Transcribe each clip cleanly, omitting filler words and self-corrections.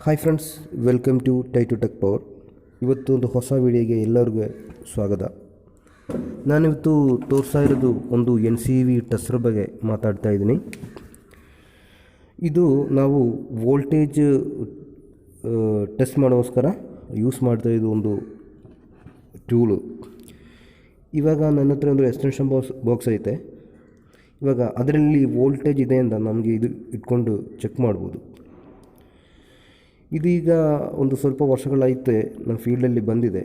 Hi friends, welcome to ಟೈಟು tech power. ಇವತ್ತು ಒಂದು ಹೊಸ ವಿಡಿಯೋಗೆ ಎಲ್ಲರಿಗೂ ಸ್ವಾಗತ. ನಾನಿವತ್ತು ತೋರಿಸ್ತಾ ಇರೋದು ಒಂದು NCV ಟೆಸ್ಟರ್ ಬಗ್ಗೆ ಮಾತಾಡ್ತಾ ಇದ್ದೀನಿ. ಇದು ನಾವು ವೋಲ್ಟೇಜ್ ಟೆಸ್ಟ್ ಮಾಡೋಸ್ಕರ ಯೂಸ್ ಮಾಡ್ತಾ ಇದ್ದು ಒಂದು ಟೂಲು. ಇವಾಗ ನನ್ನ ಹತ್ರ ಒಂದು ಎಕ್ಸ್ಟೆನ್ಷನ್ ಬಾಕ್ಸ್ ಐತೆ. ಇವಾಗ ಅದರಲ್ಲಿ ವೋಲ್ಟೇಜ್ ಇದೆ ಅಂತ ನಮಗೆ ಇದು ಇಟ್ಕೊಂಡು ಚೆಕ್ ಮಾಡ್ಬೋದು. ಇದೀಗ ಒಂದು ಸ್ವಲ್ಪ ವರ್ಷಗಳೈತೆ ನಮ್ಮ ಫೀಲ್ಡಲ್ಲಿ ಬಂದಿದೆ.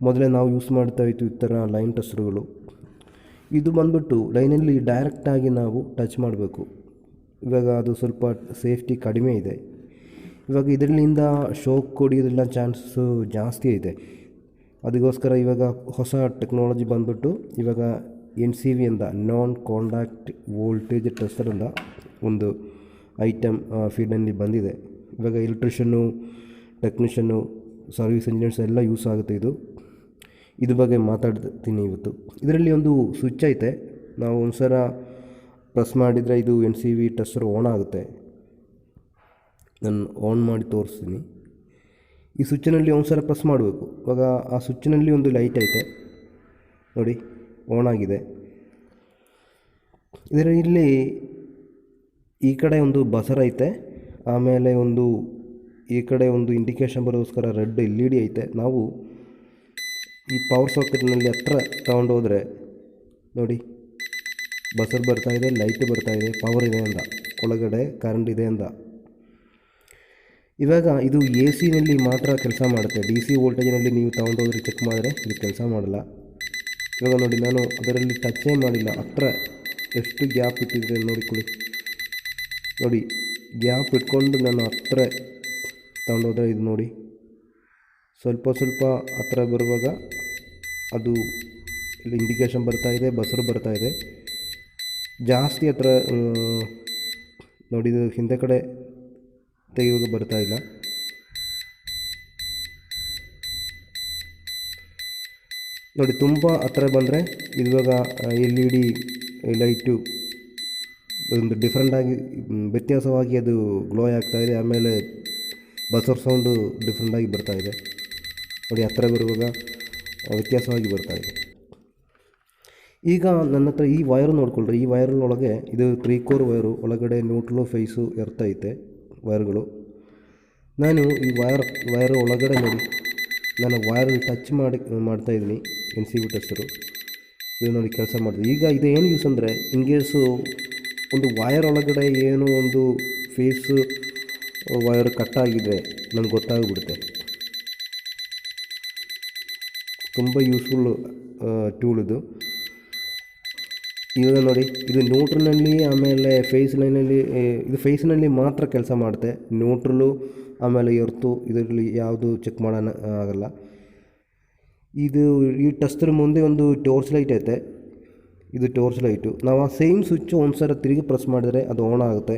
ಮೊದಲೇ ನಾವು ಯೂಸ್ ಮಾಡ್ತಾಯಿತ್ತು ಈ ಥರ ಲೈನ್ ಟೆಸ್ಟರ್ಗಳು. ಇದು ಬಂದ್ಬಿಟ್ಟು ಲೈನಲ್ಲಿ ಡೈರೆಕ್ಟಾಗಿ ನಾವು ಟಚ್ ಮಾಡಬೇಕು. ಇವಾಗ ಅದು ಸ್ವಲ್ಪ ಸೇಫ್ಟಿ ಕಡಿಮೆ ಇದೆ. ಇವಾಗ ಇದರಿಂದ ಶೋಕ್ ಹೊಡಿಯೋದೆಲ್ಲ ಚಾನ್ಸಸ್ಸು ಜಾಸ್ತಿ ಇದೆ. ಅದಕ್ಕೋಸ್ಕರ ಇವಾಗ ಹೊಸ ಟೆಕ್ನಾಲಜಿ ಬಂದ್ಬಿಟ್ಟು ಇವಾಗ NCV ಅಂತ ನಾನ್ ಕಾಂಟ್ಯಾಕ್ಟ್ ವೋಲ್ಟೇಜ್ ಟೆಸ್ಟರ್ ಅಂತ ಒಂದು ಐಟಮ್ ಫೀಲ್ಡಲ್ಲಿ ಬಂದಿದೆ. ಇವಾಗ ಎಲೆಕ್ಟ್ರಿಷನ್ನು, ಟೆಕ್ನಿಷಿಯನ್ನು, ಸರ್ವಿಸ್ ಇಂಜಿನಿಯರ್ಸ್ ಎಲ್ಲ ಯೂಸ್ ಆಗುತ್ತೆ. ಇದ್ರ ಬಗ್ಗೆ ಮಾತಾಡ್ತೀನಿ ಇವತ್ತು. ಇದರಲ್ಲಿ ಒಂದು ಸ್ವಿಚ್ ಐತೆ. ನಾವು ಒಂದು ಸಲ ಪ್ರೆಸ್ ಮಾಡಿದರೆ ಇದು NCV ಟೆಸ್ಟರ್ ಆನ್ ಆಗುತ್ತೆ. ನಾನು ಆನ್ ಮಾಡಿ ತೋರಿಸ್ತೀನಿ. ಈ ಸ್ವಿಚ್ಚಿನಲ್ಲಿ ಒಂದು ಸಲ ಪ್ರೆಸ್ ಮಾಡಬೇಕು. ಇವಾಗ ಆ ಸ್ವಿಚ್ಚಿನಲ್ಲಿ ಒಂದು ಲೈಟ್ ಐತೆ ನೋಡಿ, ಆನ್ ಆಗಿದೆ. ಇದರಲ್ಲಿ ಈ ಕಡೆ ಒಂದು ಬಸರ್ ಐತೆ, ಆಮೇಲೆ ಒಂದು ಈ ಕಡೆ ಒಂದು ಇಂಡಿಕೇಶನ್ ಬರೋಸ್ಕರ ರೆಡ್ LED ಐತೆ. ನಾವು ಈ ಪವರ್ ಸಾಕೆಟ್ನಲ್ಲಿ ಹತ್ರ ತಗೊಂಡೋದ್ರೆ ನೋಡಿ, ಬಸರ್ ಬರ್ತಾಯಿದೆ, ಲೈಟ್ ಬರ್ತಾಯಿದೆ, ಪವರ್ ಇದೆ ಅಂದ, ಒಳಗಡೆ ಕರೆಂಟ್ ಇದೆ ಅಂದ. ಇವಾಗ ಇದು AC ಮಾತ್ರ ಕೆಲಸ ಮಾಡುತ್ತೆ. DC ವೋಲ್ಟೇಜ್ನಲ್ಲಿ ನೀವು ತಗೊಂಡೋದ್ರೆ ಚೆಕ್ ಮಾಡಿದ್ರೆ ಇದು ಕೆಲಸ ಮಾಡಲ್ಲ. ಇವಾಗ ನೋಡಿ, ನಾನು ಅದರಲ್ಲಿ ಟಚ್ಚೇ ಮಾಡಿಲ್ಲ. ಹತ್ರ ಎಷ್ಟು ಗ್ಯಾಪ್ ಇಟ್ಟಿದ್ರೆ ನೋಡಿಕೊಳ್ಳಿ. ನೋಡಿ, ಗ್ಯಾಪ್ ಇಟ್ಕೊಂಡು ನಾನು ಹತ್ರ ತಗೊಂಡೋದ್ರೆ ಇದು ನೋಡಿ, ಸ್ವಲ್ಪ ಹತ್ರ ಬರುವಾಗ ಅದು ಇಲ್ಲಿ ಇಂಡಿಕೇಶನ್ ಬರ್ತಾಯಿದೆ, ಬಸರು ಬರ್ತಾಯಿದೆ. ಜಾಸ್ತಿ ಹತ್ರ ನೋಡಿ, ಇದು ಹಿಂದೆ ಕಡೆ ತೆಗೆಯುವಾಗ ಬರ್ತಾಯಿಲ್ಲ. ನೋಡಿ, ತುಂಬ ಹತ್ರ ಬಂದರೆ ಇವಾಗ LED ಲೈಟು ಒಂದು ಡಿಫ್ರೆಂಟಾಗಿ ವ್ಯತ್ಯಾಸವಾಗಿ ಅದು ಗ್ಲೋ ಆಗ್ತಾಯಿದೆ. ಆಮೇಲೆ ಬಸರ್ ಸೌಂಡು ಡಿಫ್ರೆಂಟಾಗಿ ಬರ್ತಾಯಿದೆ ನೋಡಿ, ಹತ್ರ ಬರುವಾಗ ವ್ಯತ್ಯಾಸವಾಗಿ ಬರ್ತಾಯಿದೆ. ಈಗ ನನ್ನ ಹತ್ರ ಈ ವೈರು ನೋಡ್ಕೊಳ್ರಿ. ಈ ವೈರೊಳಗೆ ಇದು 3 ಕೋರ್ ವೈರು, ಒಳಗಡೆ ನ್ಯೂಟ್ರಲು ಫೇಸು ಇರ್ತೈತೆ ವೈರ್ಗಳು. ನಾನು ಈ ವೈರು ಒಳಗಡೆ ನೋಡಿ, ನಾನು ವೈರ್ ಟಚ್ ಮಾಡ್ತಾಯಿದ್ದೀನಿ. NCV ಟೆಸ್ಟರು ಇದು ನೋಡಿ ಕೆಲಸ ಮಾಡಿದೆ. ಈಗ ಇದು ಏನು ಯೂಸ್ ಅಂದರೆ, ಇನ್ಕೇಸು ಒಂದು ವೈರ್ ಒಳಗಡೆ ಏನೋ ಒಂದು ಫೇಸು ವೈರ್ ಕಟ್ಟಾಗಿದೆ ನನಗೆ ಗೊತ್ತಾಗ್ಬಿಡುತ್ತೆ. ತುಂಬ ಯೂಸ್ಫುಲ್ ಟೂಲ್ ಇದು. ಇವಾಗ ನೋಡಿ, ಇದು ನ್ಯೂಟ್ರಲ್ನಲ್ಲಿ, ಆಮೇಲೆ ಫೇಸ್ ಲೈನಲ್ಲಿ, ಇದು ಫೇಸ್ನಲ್ಲಿ ಮಾತ್ರ ಕೆಲಸ ಮಾಡುತ್ತೆ. ನ್ಯೂಟ್ರಲು ಆಮೇಲೆ ಎರ್ತು ಇದರಲ್ಲಿ ಯಾವುದು ಚೆಕ್ ಮಾಡೋಣ ಆಗಲ್ಲ. ಇದು ಈ ಟೆಸ್ಟರ್ ಮುಂದೆ ಒಂದು ಟೋರ್ಚ್ ಲೈಟ್ ಐತೆ. ಇದು ಟೋರ್ಚ್ ಲೈಟು. ನಾವು ಆ ಸೇಮ್ ಸ್ವಿಚ್ಚು ಒಂದು ಸಲ ತಿರುಗಿ ಪ್ರೆಸ್ ಮಾಡಿದರೆ ಅದು ಆನ್ ಆಗುತ್ತೆ.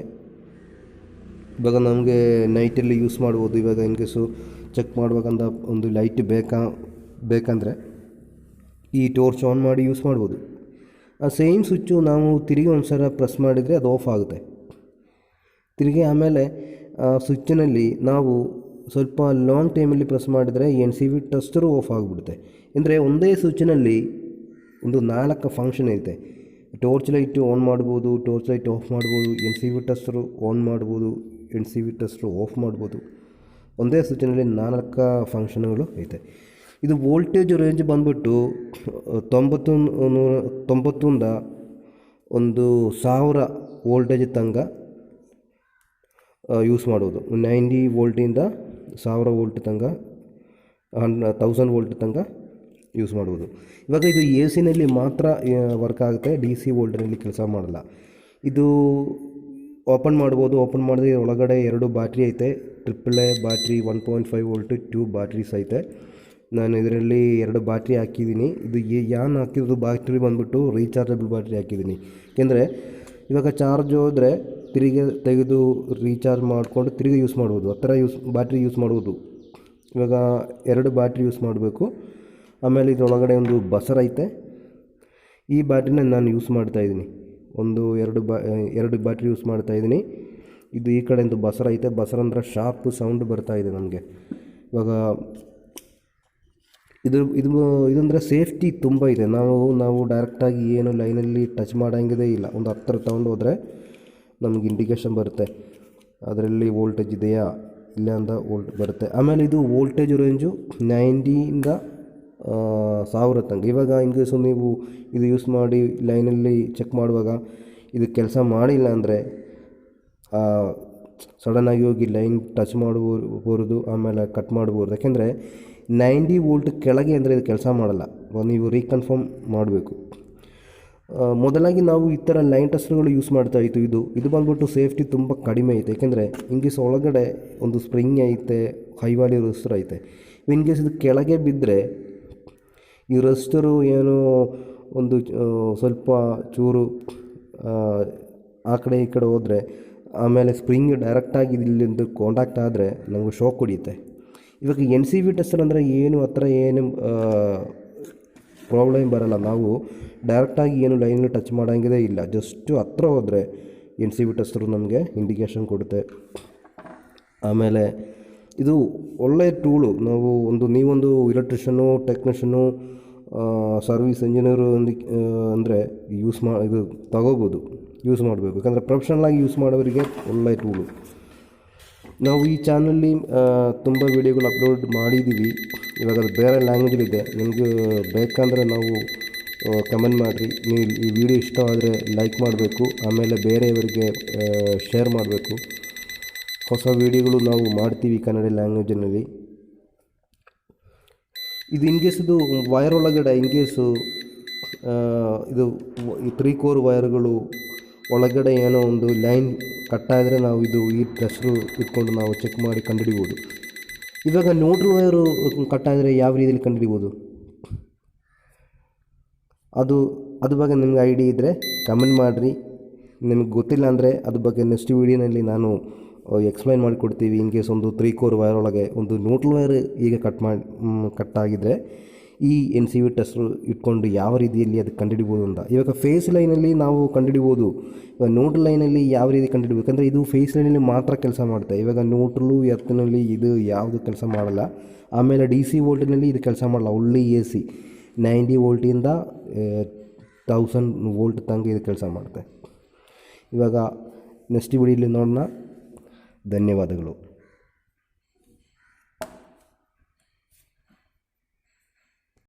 ಇವಾಗ ನಮಗೆ ನೈಟಲ್ಲಿ ಯೂಸ್ ಮಾಡ್ಬೋದು. ಇವಾಗ ಇನ್ಕೇಸು ಚೆಕ್ ಮಾಡುವಾಗಂತ ಒಂದು ಲೈಟ್ ಬೇಕಂದರೆ ಈ ಟೋರ್ಚ್ ಆನ್ ಮಾಡಿ ಯೂಸ್ ಮಾಡ್ಬೋದು. ಆ ಸೇಮ್ ಸ್ವಿಚ್ಚು ನಾವು ತಿರುಗಿ ಒಂದು ಸಲ ಪ್ರೆಸ್ ಮಾಡಿದರೆ ಅದು ಆಫ್ ಆಗುತ್ತೆ. ತಿರುಗಿ ಆಮೇಲೆ ಸ್ವಿಚ್ಚಿನಲ್ಲಿ ನಾವು ಸ್ವಲ್ಪ ಲಾಂಗ್ ಟೈಮಲ್ಲಿ ಪ್ರೆಸ್ ಮಾಡಿದರೆ NCV ಟೆಸ್ಟರು ಆಫ್ ಆಗಿಬಿಡುತ್ತೆ. ಅಂದರೆ ಒಂದೇ ಸ್ವಿಚ್ಚಿನಲ್ಲಿ ಒಂದು 4 ಫಂಕ್ಷನ್ ಐತೆ. ಟೋರ್ಚ್ ಲೈಟು ಆನ್ ಮಾಡ್ಬೋದು, ಟೋರ್ಚ್ ಲೈಟ್ ಆಫ್ ಮಾಡ್ಬೋದು, NCV ಟೆಸ್ಟರು ಆನ್ ಮಾಡ್ಬೋದು, NCV ಟೆಸ್ಟರು ಆಫ್ ಮಾಡ್ಬೋದು. ಒಂದೇ ಸ್ವಿಚ್ಚಿನಲ್ಲಿ 4 ಫಂಕ್ಷನ್ಗಳು ಐತೆ. ಇದು ವೋಲ್ಟೇಜ್ ರೇಂಜ್ ಬಂದ್ಬಿಟ್ಟು 90ರಿಂದ ಒಂದು 1000 ವೋಲ್ಟೇಜ್ ತನಕ ಯೂಸ್ ಮಾಡೋದು. 90 ವೋಲ್ಟಿಂದ 1000 ವೋಲ್ಟ್ ತನಕ, 1000 ವೋಲ್ಟ್ ತನಕ ಯೂಸ್ ಮಾಡ್ಬೋದು. ಇವಾಗ ಇದು AC ಮಾತ್ರ ವರ್ಕ್ ಆಗುತ್ತೆ. DC ವೋಲ್ಟ್ನಲ್ಲಿ ಕೆಲಸ ಮಾಡಲ್ಲ. ಇದು ಓಪನ್ ಮಾಡ್ಬೋದು. ಓಪನ್ ಮಾಡಿದ್ರೆ ಒಳಗಡೆ 2 ಬ್ಯಾಟ್ರಿ ಐತೆ. AAA ಬ್ಯಾಟ್ರಿ, 1.5 ವೋಲ್ಟ್ 2 ಬ್ಯಾಟ್ರೀಸ್ ಐತೆ. ನಾನು ಇದರಲ್ಲಿ 2 ಬ್ಯಾಟ್ರಿ ಹಾಕಿದ್ದೀನಿ. ಇದು ಏನು ಹಾಕಿರೋದು ಬ್ಯಾಟ್ರಿ ಬಂದ್ಬಿಟ್ಟು ರೀಚಾರ್ಜಬಲ್ ಬ್ಯಾಟ್ರಿ ಹಾಕಿದ್ದೀನಿ. ಏಕೆಂದರೆ ಇವಾಗ ಚಾರ್ಜ್ ಹೋದರೆ ತಿರುಗಿ ತೆಗೆದು ರೀಚಾರ್ಜ್ ಮಾಡಿಕೊಂಡು ತಿರುಗಿ ಯೂಸ್ ಮಾಡ್ಬೋದು. ಆ ಥರ ಬ್ಯಾಟ್ರಿ ಯೂಸ್ ಮಾಡ್ಬೋದು. ಇವಾಗ 2 ಬ್ಯಾಟ್ರಿ ಯೂಸ್ ಮಾಡಬೇಕು. ಆಮೇಲೆ ಇದರೊಳಗಡೆ ಒಂದು ಬಸರ್ ಐತೆ. ಈ ಬ್ಯಾಟ್ರಿನ ನಾನು ಯೂಸ್ ಮಾಡ್ತಾಯಿದ್ದೀನಿ. 2 ಬ್ಯಾಟ್ರಿ ಯೂಸ್ ಮಾಡ್ತಾಯಿದ್ದೀನಿ. ಇದು ಈ ಕಡೆಯಿಂದ ಬಸರ ಐತೆ, ಬಸರ ಅಂದರೆ ಶಾರ್ಪ್ ಸೌಂಡ್ ಬರ್ತಾ ಇದೆ ನಮಗೆ. ಇವಾಗ ಇದಂದರೆ ಸೇಫ್ಟಿ ತುಂಬ ಇದೆ. ನಾವು ಡೈರೆಕ್ಟಾಗಿ ಏನು ಲೈನಲ್ಲಿ ಟಚ್ ಮಾಡೋಂಗಿದೆ ಇಲ್ಲ. ಒಂದು ಹತ್ತಿರ ತಗೊಂಡು ಹೋದರೆ ನಮಗೆ ಇಂಡಿಕೇಷನ್ ಬರುತ್ತೆ ಅದರಲ್ಲಿ ವೋಲ್ಟೇಜ್ ಇದೆಯಾ ಇಲ್ಲ ಅಂತ ಬರುತ್ತೆ. ಆಮೇಲೆ ಇದು ವೋಲ್ಟೇಜ್ ರೇಂಜು 90ಇಂದ 1000 ತನಕ. ಇವಾಗ ಇನ್ಕೇಸು ನೀವು ಇದು ಯೂಸ್ ಮಾಡಿ ಲೈನಲ್ಲಿ ಚೆಕ್ ಮಾಡುವಾಗ ಇದು ಕೆಲಸ ಮಾಡಿಲ್ಲ ಅಂದರೆ ಸಡನ್ನಾಗಿ ಹೋಗಿ ಲೈನ್ ಟಚ್ ಮಾಡ್ಬೋದು, ಆಮೇಲೆ ಕಟ್ ಮಾಡ್ಬೋದು. ಯಾಕೆಂದರೆ 90 ವೋಲ್ಟ್ ಕೆಳಗೆ ಅಂದರೆ ಇದು ಕೆಲಸ ಮಾಡಲ್ಲ. ನೀವು ರೀಕನ್ಫರ್ಮ್ ಮಾಡಬೇಕು. ಮೊದಲಾಗಿ ನಾವು ಈ ಥರ ಲೈನ್ ಟೆಸ್ಟರ್ಗಳು ಯೂಸ್ ಮಾಡ್ತಾಯಿತ್ತು. ಇದು ಬಂದ್ಬಿಟ್ಟು ಸೇಫ್ಟಿ ತುಂಬ ಕಡಿಮೆ ಐತೆ. ಯಾಕೆಂದರೆ ಇನ್ಕೇಸ್ ಒಳಗಡೆ ಒಂದು ಸ್ಪ್ರಿಂಗ್ ಐತೆ, ಹೈ ವ್ಯಾಲ್ಯೂ ರೆಸಿಸ್ಟರ್ ಐತೆ. ಇನ್ಕೇಸ್ ಇದು ಕೆಳಗೆ ಬಿದ್ದರೆ ಈ ರೆಸಿಸ್ಟರು ಏನೋ ಒಂದು ಸ್ವಲ್ಪ ಚೂರು ಆ ಕಡೆ ಈ ಕಡೆ ಹೋದರೆ ಆಮೇಲೆ ಸ್ಪ್ರಿಂಗ್ ಡೈರೆಕ್ಟಾಗಿ ಇಲ್ಲಿಂದ ಕಾಂಟ್ಯಾಕ್ಟ್ ಆದರೆ ನಮಗೆ ಶಾಕ್ ಹೊಡಿಯುತ್ತೆ. ಇವಾಗ NCV ಟೆಸ್ಟರ್ ಅಂದರೆ ಏನು ಪ್ರಾಬ್ಲಮ್ ಬರೋಲ್ಲ. ನಾವು ಡೈರೆಕ್ಟಾಗಿ ಏನು ಲೈನಲ್ಲಿ ಟಚ್ ಮಾಡೋಂಗಿದೆ ಇಲ್ಲ. ಜಸ್ಟು ಹತ್ರ ಹೋದರೆ NCV ಟೆಸ್ಟರು ನಮಗೆ ಇಂಡಿಕೇಷನ್ ಕೊಡುತ್ತೆ. ಆಮೇಲೆ ಇದು ಒಳ್ಳೆಯ ಟೂಲು. ನೀವೊಂದು ಇಲೆಕ್ಟ್ರಿಷನ್ನು, ಟೆಕ್ನಿಷಿಯನು, ಸರ್ವಿಸ್ ಇಂಜಿನಿಯರು ಅಂದರೆ ಇದು ತಗೋಬೋದು, ಯೂಸ್ ಮಾಡಬೇಕು. ಯಾಕಂದರೆ ಪ್ರೊಫೆಷ್ನಲಾಗಿ ಯೂಸ್ ಮಾಡೋರಿಗೆ ಒಳ್ಳೆಯ ಟೂಲು. ನಾವು ಈ ಚಾನಲ್ಲಿ ತುಂಬ ವೀಡಿಯೋಗಳು ಅಪ್ಲೋಡ್ ಮಾಡಿದ್ದೀವಿ. ಇವಾಗ ಅದು ಬೇರೆ ಲ್ಯಾಂಗ್ವೇಜಲ್ಲಿದೆ. ನಿಮಗೆ ಬೇಕಂದರೆ ನಾವು ಕಮೆಂಟ್ ಮಾಡಿರಿ. ನೀವು ಈ ವಿಡಿಯೋ ಇಷ್ಟ ಆದರೆ ಲೈಕ್ ಮಾಡಬೇಕು, ಆಮೇಲೆ ಬೇರೆಯವರಿಗೆ ಶೇರ್ ಮಾಡಬೇಕು. ಹೊಸ ವೀಡಿಯೋಗಳು ನಾವು ಮಾಡ್ತೀವಿ ಕನ್ನಡ ಲ್ಯಾಂಗ್ವೇಜಿನಲ್ಲಿ. ಇದು ಇನ್ಕೇಸ್ ಇದು ವೈರ್ ಒಳಗಡೆ ಇನ್ಕೇಸು ಇದು 3 ಕೋರ್ ವೈರ್ಗಳು ಒಳಗಡೆ ಏನೋ ಒಂದು ಲೈನ್ ಕಟ್ಟಾದರೆ ನಾವು ಈ ಟೆಸ್ಟ್ರು ಇಟ್ಕೊಂಡು ನಾವು ಚೆಕ್ ಮಾಡಿ ಕಂಡುಹಿಡಿಬೋದು. ಇವಾಗ ನ್ಯೂಟ್ರಲ್ ವೈರು ಕಟ್ಟಾದರೆ ಯಾವ ರೀತಿಯಲ್ಲಿ ಕಂಡುಹಿಡಿಬೋದು ಅದ್ರ ಬಗ್ಗೆ ನಿಮ್ಗೆ ಐಡಿಯಾ ಇದ್ದರೆ ಕಮೆಂಟ್ ಮಾಡಿರಿ. ನಿಮಗೆ ಗೊತ್ತಿಲ್ಲ ಅಂದರೆ ಅದ್ರ ಬಗ್ಗೆ ನೆಕ್ಸ್ಟ್ ವೀಡಿಯೋನಲ್ಲಿ ನಾನು ಎಕ್ಸ್ಪ್ಲೈನ್ ಮಾಡಿಕೊಡ್ತೀವಿ. ಇನ್ಕೇಸ್ ಒಂದು 3 ಕೋರ್ ವೈರ್ ಒಳಗೆ ಒಂದು ನ್ಯೂಟ್ರಲ್ ವೈರ್ ಈಗ ಕಟ್ಟಾಗಿದ್ದರೆ ಈ NCV ಟೆಸ್ಟ್ರು ಇಟ್ಕೊಂಡು ಯಾವ ರೀತಿಯಲ್ಲಿ ಅದು ಕಂಡುಹಿಡಿಬೋದು ಅಂತ. ಇವಾಗ ಫೇಸ್ ಲೈನಲ್ಲಿ ನಾವು ಕಂಡುಹಿಡಿಬೋದು. ಇವಾಗ ನ್ಯೂಟ್ರಲ್ ಲೈನಲ್ಲಿ ಯಾವ ರೀತಿ ಕಂಡುಹಿಡಿಬೇಕು ಅಂದರೆ ಇದು ಫೇಸ್ ಲೈನಲ್ಲಿ ಮಾತ್ರ ಕೆಲಸ ಮಾಡುತ್ತೆ. ಇವಾಗ ನ್ಯೂಟ್ರಲು ಎರ್ತ್ನಲ್ಲಿ ಇದು ಯಾವುದು ಕೆಲಸ ಮಾಡಲ್ಲ. ಆಮೇಲೆ DC ವೋಲ್ಟಿನಲ್ಲಿ ಇದು ಕೆಲಸ ಮಾಡಲ್ಲ. ಒಳ್ಳೆ AC 90 ವೋಲ್ಟಿಂದ 1000 ವೋಲ್ಟ್ ತನಕ ಇದು ಕೆಲಸ ಮಾಡುತ್ತೆ. ಇವಾಗ ನೆಕ್ಸ್ಟ್ ವಿಡಿಯೋಲಿ ನೋಡೋಣ. ಧನ್ಯವಾದಗಳು.